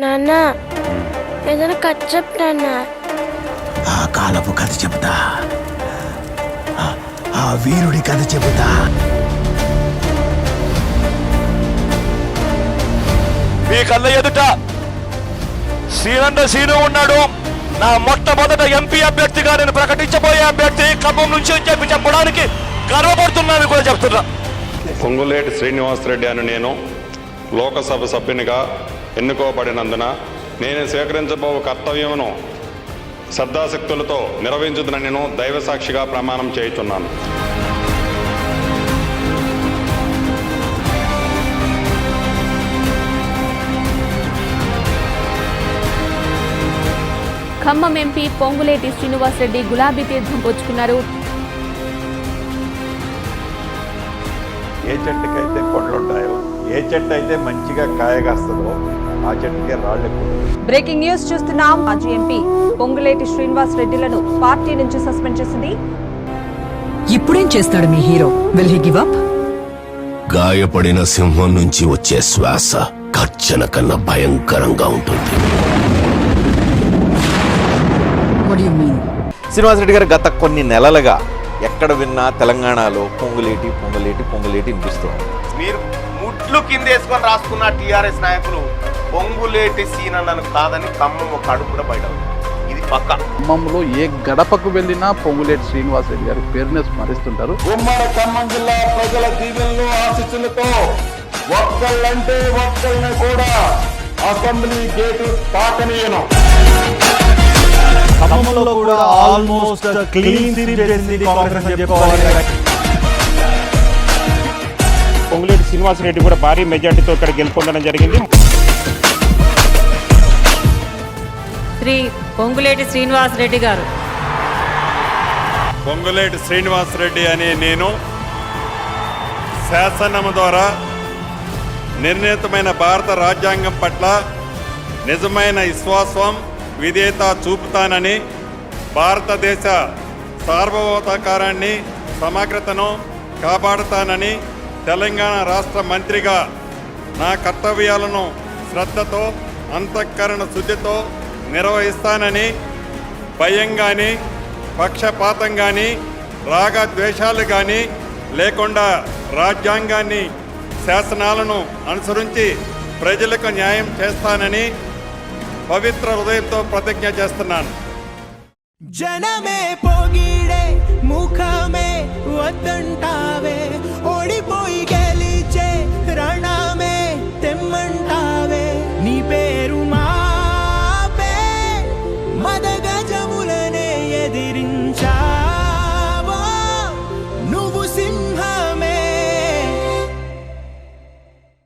నాన్న ఏదైనా కథ చెప్తానా? ఆ కాలపు కథ చెబుతా, ఆ వీరుడి కథ చెబుతా. మీ కళ్ళ ఎదుట సీను ఉన్నాడు. నా మొట్టమొదట ఎంపీ అభ్యర్థిగా నేను ప్రకటించబోయే అభ్యర్థి ఖమ్మం నుంచి అని చెప్పి చెప్పడానికి గర్వపడుతున్నాను కూడా చెప్తున్నా. పొంగులేటి శ్రీనివాసరెడ్డి అని నేను లోకసభ సభ్యునిగా ఎన్నుకోబడినందున నేను స్వీకరించబో కర్తవ్యమును శ్రద్ధాశక్తులతో నిర్వహించుదని నేను దైవ సాక్షిగా ప్రమాణం చేయుచున్నాను. ఖమ్మం ఎంపీ పొంగులేటి శ్రీనివాసరెడ్డి గులాబీ తీర్థం పుచ్చుకున్నారు. ఏ చెట్టుకైతే పండ్లుంటాయో, ఏ చెట్టు అయితే మంచిగా కాయగాస్తుందో ఆ చెట్టుకే రాళ్ళు ఎక్కువ. బ్రేకింగ్ న్యూస్ చూస్తున్నాం. మాజీ ఎంపీ పొంగులేటి శ్రీనివాసరెడ్డిలను పార్టీ నుంచి సస్పెండ్ చేసింది. ఇప్పుడేం చేస్తాడు మీ hero? Will he give up? గాయపడిన సింహం నుంచి వచ్చే శ్వాస గర్జన కన్నా భయంకరంగా ఉంటుంది. శ్రీనివాసరెడ్డి గారు గత కొన్ని నెలలుగా ఎక్కడ విన్నా తెలంగాణలో పొంగులేటి పొంగులేటి పొంగులేటి వినిపిస్తుంది. మీరు ముడ్లు కిందేసుకొని రాసుకున్న టీఆర్ఎస్ నాయకులు పొంగులేటి సీనన్నను కాదని ఖమ్మం ఒక అడుగు కూడా బయట ఇది పక్క. ఖమ్మంలో ఏ గడపకు వెళ్ళినా పొంగులేటి శ్రీనివాసరెడ్డి గారి పేరునే స్మరిస్తుంటారు. ఉమ్మడి ఖమ్మం జిల్లా ప్రజల దీవెనలు ఆశీస్సులతో ఒక్కళ్ళంటే ఒక్కళ్ళని కూడా అసెంబ్లీ గేటు తాకనీయను. ఖమ్మంలో కూడా ఆల్మోస్ట్ క్లీన్ స్వీప్ చేసింది కాంగ్రెస్ అని చెప్పుకోవాలి. పొంగులేటి శ్రీనివాసరెడ్డి కూడా భారీ మెజార్టీతో ఇక్కడ గెలుపొందడం జరిగింది. శ్రీ పొంగులేటి శ్రీనివాసరెడ్డి గారు. పొంగులేటి శ్రీనివాసరెడ్డి అనే నేను శాసనము ద్వారా నిర్ణీతమైన భారత రాజ్యాంగం పట్ల నిజమైన విశ్వాసం విధేయత చూపుతానని, భారతదేశ సార్వభౌమాధికారాన్ని సమగ్రతను కాపాడుతానని, తెలంగాణ రాష్ట్ర మంత్రిగా నా కర్తవ్యాలను శ్రద్ధతో అంతఃకరణ శుద్ధితో నిర్వహిస్తానని, భయం కానీ పక్షపాతం కానీ రాగద్వేషాలు కానీ లేకుండా రాజ్యాంగాన్ని శాసనాలను అనుసరించి ప్రజలకు న్యాయం చేస్తానని పవిత్ర హృదయంతో ప్రతిజ్ఞ చేస్తున్నాను. జనమే పొగిడే ముఖమే వద్దంటావే